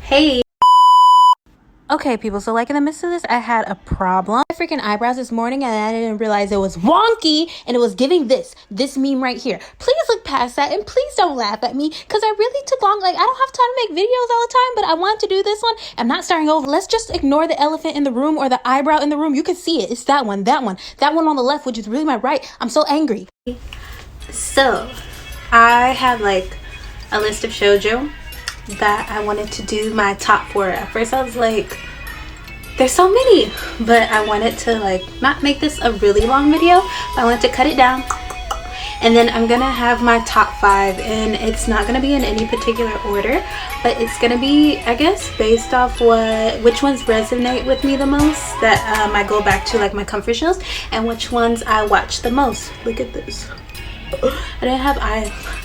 Hey. Okay, people, so like in the midst of this, I had a problem. My freaking eyebrows this morning, and I didn't realize it was wonky, and it was giving this meme right here. Please look past that, and please don't laugh at me, because I really took long. Like, I don't have time to make videos all the time, but I wanted to do this one. I'm not starting over. Let's just ignore the elephant in the room or the eyebrow in the room. You can see it. It's that one on the left, which is really my right. I'm so angry. So, I have like a list of shoujo that I wanted to do my top 4. At first I was like, there's so many, but I wanted to like not make this a really long video, but I wanted to cut it down, and then I'm gonna have my top 5, and it's not gonna be in any particular order, but it's gonna be, I guess, based off which ones resonate with me the most, that I go back to, like my comfort shows, and which ones I watch the most. Look at this. I didn't have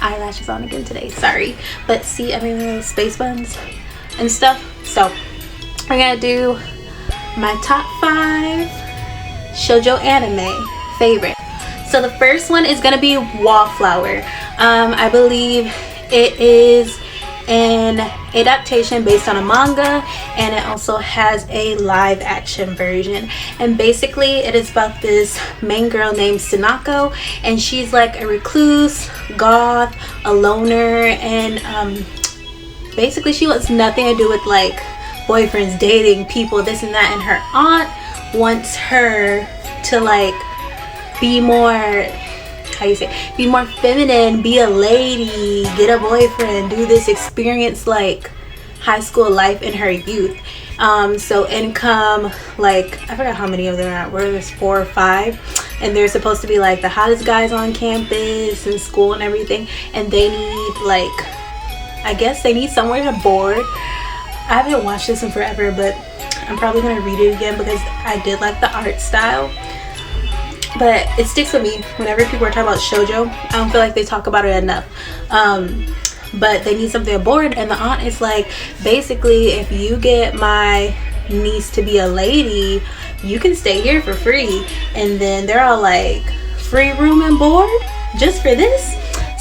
eyelashes on again today, sorry, but see, I mean, those space buns and stuff. So we're gonna do my top 5 shoujo anime favorite. So the first one is gonna be Wallflower. I believe it is an adaptation based on a manga, and it also has a live action version, and basically it is about this main girl named Sinako, and she's like a recluse, goth, a loner, and basically she wants nothing to do with like boyfriends, dating, people, this and that, and her aunt wants her to like be more, be more feminine, be a lady, get a boyfriend, do this, experience like high school life in her youth. So income, like I forgot how many of them are, where there's 4 or 5, and they're supposed to be like the hottest guys on campus and school and everything, and they need like, I guess they need somewhere to board. I haven't watched this in forever, but I'm probably gonna read it again because I did like the art style. But it sticks with me whenever people are talking about shoujo. I don't feel like they talk about it enough. But they need something aboard, and the aunt is like, basically, if you get my niece to be a lady, you can stay here for free. And then they're all like, free room and board just for this?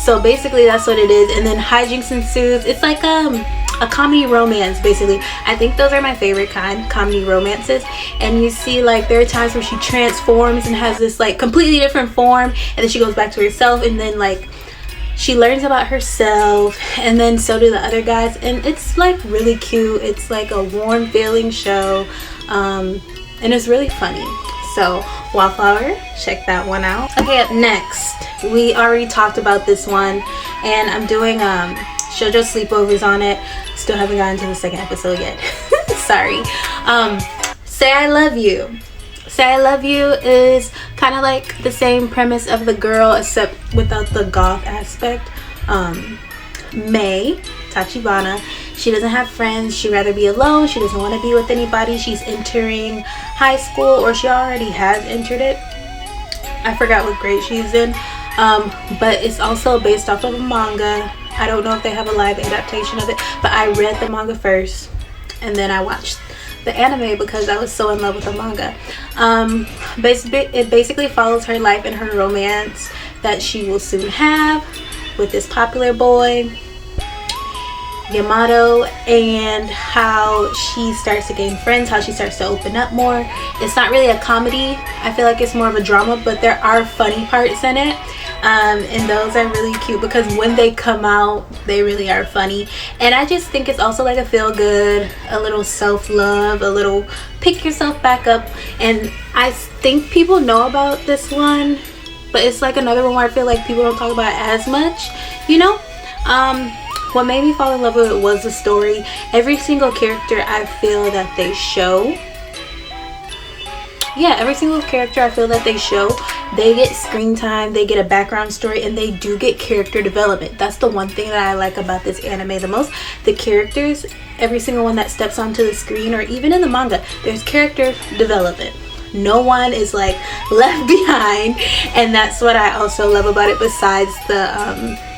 So basically that's what it is. And then hijinks ensues. It's like a comedy romance, basically. I think those are my favorite kind, comedy romances. And you see, like, there are times where she transforms and has this like completely different form, and then she goes back to herself, and then like she learns about herself, and then so do the other guys, and it's like really cute. It's like a warm feeling show, and it's really funny. So Wallflower, check that one out. Okay, up next, we already talked about this one, and I'm doing shoujo sleepovers on it. Still haven't gotten to the second episode yet. Sorry. Say I Love You. Say I Love You is kind of like the same premise of The Girl, except without the goth aspect. Mei, Tachibana, she doesn't have friends. She'd rather be alone. She doesn't want to be with anybody. She's entering high school, or she already has entered it. I forgot what grade she's in. But it's also based off of a manga. I don't know if they have a live adaptation of it, but I read the manga first, and then I watched the anime because I was so in love with the manga. It basically follows her life and her romance that she will soon have with this popular boy, Yamato, and how she starts to gain friends, how she starts to open up more. It's not really a comedy. I feel like it's more of a drama, but there are funny parts in it. And those are really cute because when they come out, they really are funny. And I just think it's also like a feel good, a little self-love, a little pick yourself back up. And I think people know about this one, but it's like another one where I feel like people don't talk about it as much, you know? What made me fall in love with it was the story. Every single character I feel that they show, every single character I feel that they show, they get screen time, they get a background story, and they do get character development. That's the one thing that I like about this anime the most. The characters, every single one that steps onto the screen, or even in the manga, there's character development. No one is like left behind, and that's what I also love about it, besides the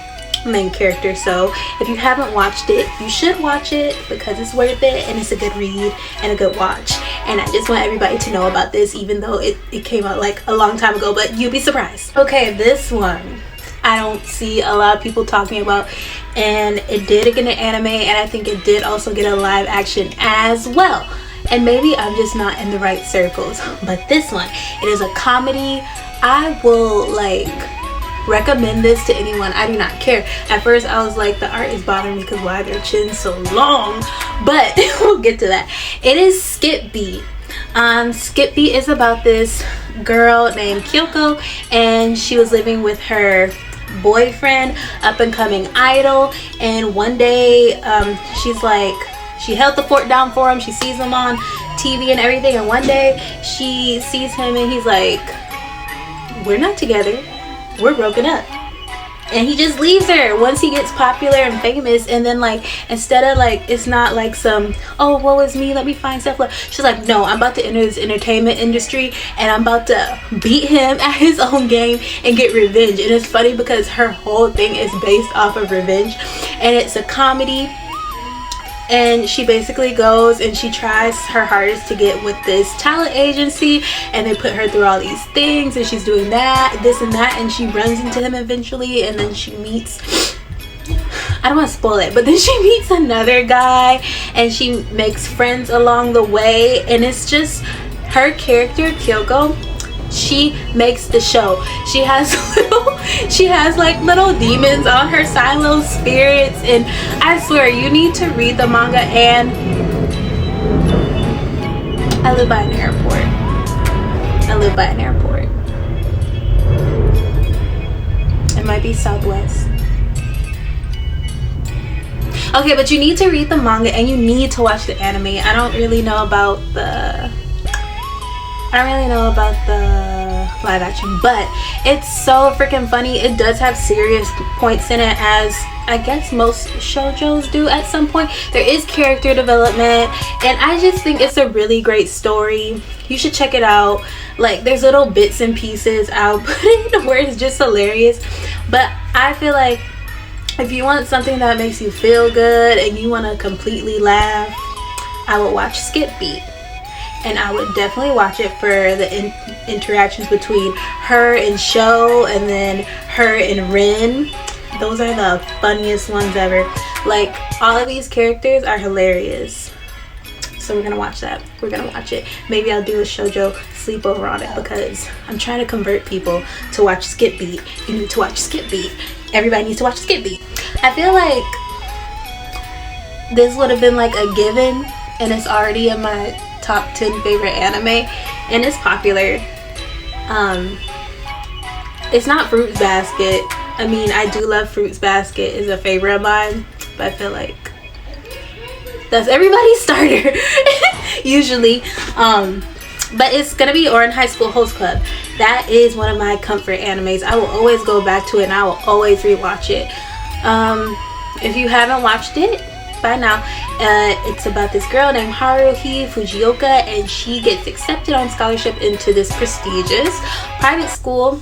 main character. So if you haven't watched it, you should watch it because it's worth it, and it's a good read and a good watch. And I just want everybody to know about this, even though it came out like a long time ago, but you'd be surprised. Okay, this one I don't see a lot of people talking about, and it did get an anime, and I think it did also get a live action as well. And maybe I'm just not in the right circles, but this one, it is a comedy. I will like recommend this to anyone. I do not care. At first I was like, the art is bothering me because why are their chins so long, but we'll get to that. It is Skippy. Skippy is about this girl named Kyoko, and she was living with her boyfriend, up and coming idol, and one day she's like, she held the fort down for him. She sees him on TV and everything, and one day she sees him and he's like, we're not together, we're broken up. And he just leaves her once he gets popular and famous. And then like, instead of like, it's not like some, oh woe is me, let me find self-love. She's like, no, I'm about to enter this entertainment industry and I'm about to beat him at his own game and get revenge. And it's funny because her whole thing is based off of revenge, and it's a comedy. And she basically goes and she tries her hardest to get with this talent agency, and they put her through all these things, and she's doing that, this and that, and she runs into him eventually, and then she meets, I don't want to spoil it, but then she meets another guy and she makes friends along the way. And it's just her character Kyoko, she makes the show. She has like little demons on her side, little spirits, and I swear you need to read the manga. And I live by an airport. It might be Southwest. Okay, but you need to read the manga and you need to watch the anime. I don't really know about the live action, but it's so freaking funny. It does have serious points in it, as I guess most shoujos do at some point. There is character development, and I just think it's a really great story. You should check it out. Like, there's little bits and pieces I'll put in where it's just hilarious, but I feel like if you want something that makes you feel good and you want to completely laugh, I would watch Skippy. And I would definitely watch it for the interactions between her and Sho, and then her and Rin. Those are the funniest ones ever. Like, all of these characters are hilarious. So we're gonna watch that. We're gonna watch it. Maybe I'll do a shoujo sleepover on it, because I'm trying to convert people to watch Skippy. You need to watch Skippy. Everybody needs to watch Skippy. I feel like this would have been like a given, and it's already in my top 10 favorite anime, and it's popular. It's not Fruits Basket. I mean, I do love Fruits Basket, is a favorite of mine, but I feel like that's everybody's starter usually. But it's gonna be Oran High School Host Club. That is one of my comfort animes. I will always go back to it, and I will always rewatch it. If you haven't watched it by now, it's about this girl named Haruhi Fujioka, and she gets accepted on scholarship into this prestigious private school,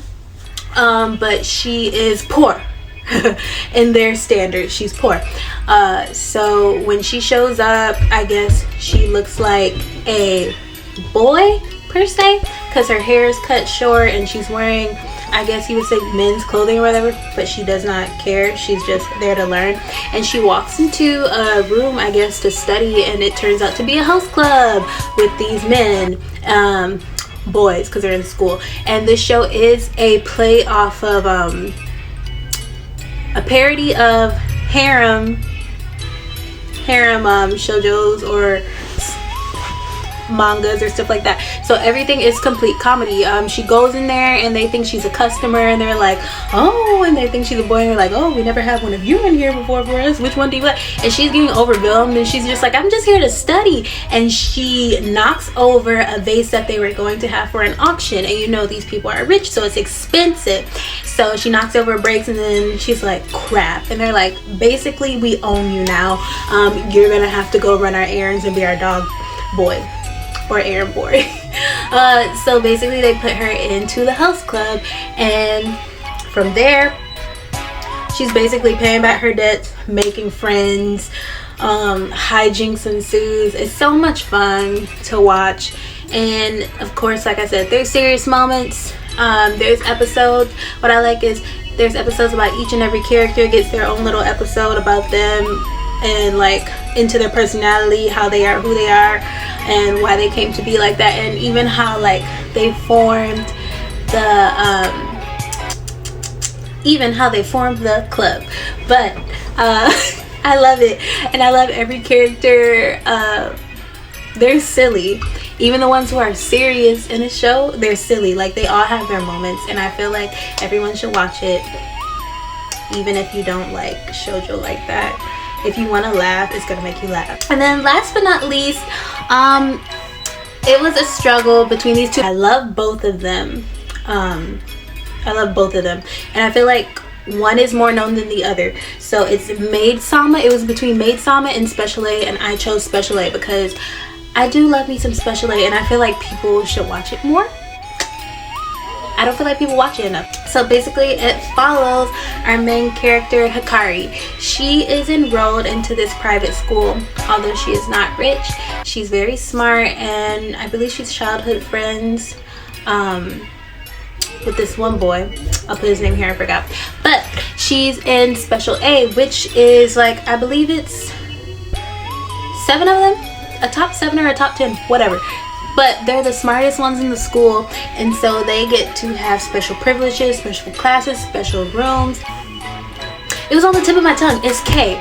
but she is poor. In their standards, she's poor. So when she shows up, I guess she looks like a boy per se, because her hair is cut short and she's wearing, I guess you would say, men's clothing or whatever, but she does not care. She's just there to learn. And she walks into a room, I guess, to study, and it turns out to be a house club with these men, boys, because they're in school. And this show is a play off of a parody of harem shoujos or mangas or stuff like that. So everything is complete comedy. She goes in there and they think she's a customer, and they're like, oh, and they think she's a boy, and they're like, oh, we never had one of you in here before for us, which one do you want? And she's getting overwhelmed, and she's just like, I'm just here to study. And she knocks over a vase that they were going to have for an auction, and you know these people are rich, so it's expensive. So she knocks over, breaks, and then she's like, crap. And they're like, basically, we own you now. You're gonna have to go run our errands and be our dog boy or errand boy. So basically they put her into the house club, and from there she's basically paying back her debts, making friends, hijinks ensues. It's so much fun to watch, and of course, like I said, there's serious moments, There's episodes, what I like is there's episodes about each and every character gets their own little episode about them and like into their personality, how they are, who they are, and why they came to be like that, and even how like they formed the club. But I love it, and I love every character. They're silly. Even the ones who are serious in the show, they're silly. Like, they all have their moments, and I feel like everyone should watch it, even if you don't like shoujo like that. If you want to laugh, it's gonna make you laugh. And then last but not least, it was a struggle between these two. I love both of them. And I feel like one is more known than the other. So it's Maidsama. It was between Maidsama and Special A, and I chose Special A because I do love me some Special A, and I feel like people should watch it more. I don't feel like people watch it enough. So basically it follows our main character, Hikari. She is enrolled into this private school. Although she is not rich, she's very smart, and I believe she's childhood friends with this one boy. I'll put his name here, I forgot. But she's in Special A, which is like, I believe it's 7 of them, a top 7 or a top 10, whatever. But they're the smartest ones in the school, and so they get to have special privileges, special classes, special rooms. It was on the tip of my tongue. It's K.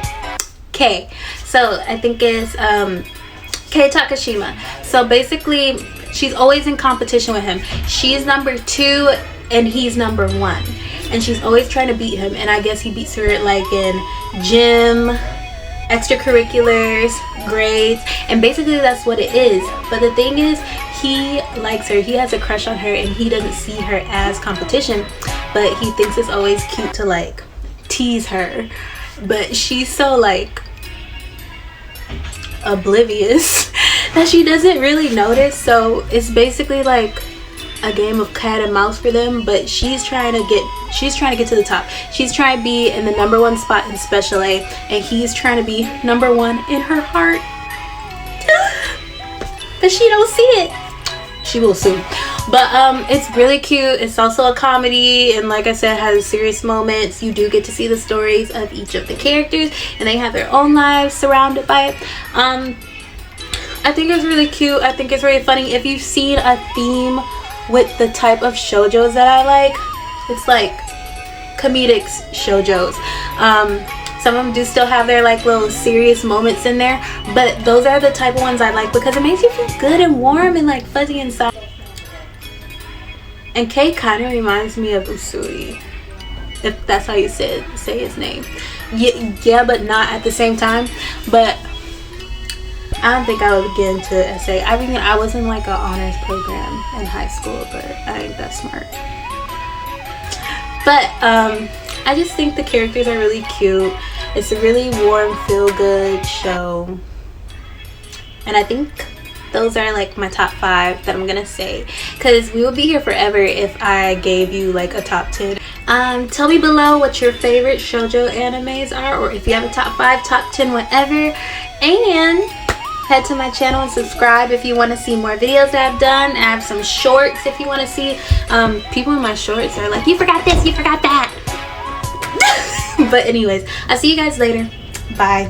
So I think it's K Takashima. So basically she's always in competition with him. She's number 2 and he's number 1, and she's always trying to beat him, and I guess he beats her like in gym, extracurriculars, grades, and basically that's what it is. But the thing is, he likes her, he has a crush on her, and he doesn't see her as competition, but he thinks it's always cute to like tease her. But she's so like oblivious that she doesn't really notice. So it's basically like a game of cat and mouse for them, but she's trying to get to the top. She's trying to be in the number 1 spot in Special A, and he's trying to be number 1 in her heart. But she don't see it. She will soon. But it's really cute. It's also a comedy, and like I said, it has serious moments. You do get to see the stories of each of the characters, and they have their own lives surrounded by it. I think it's really cute. I think it's really funny. If you've seen a theme with the type of shoujos that I like, it's like comedic shoujos. Some of them do still have their like little serious moments in there, but those are the type of ones I like because it makes you feel good and warm and like fuzzy inside. And Kei kind of reminds me of Usui, if that's how you say his name. Yeah, but not at the same time. But I don't think I would get into essay. I mean, I was in like an honors program in high school, but I ain't that smart. But I just think the characters are really cute. It's a really warm, feel-good show, and I think those are like my top 5 that I'm gonna say, because we would be here forever if I gave you like a top 10. Tell me below what your favorite shoujo animes are, or if you have a top 5, top 10, whatever. And head to my channel and subscribe if you want to see more videos that I've done. I have some shorts if you want to see. People in my shorts are like, you forgot this, you forgot that. But anyways, I'll see you guys later. Bye.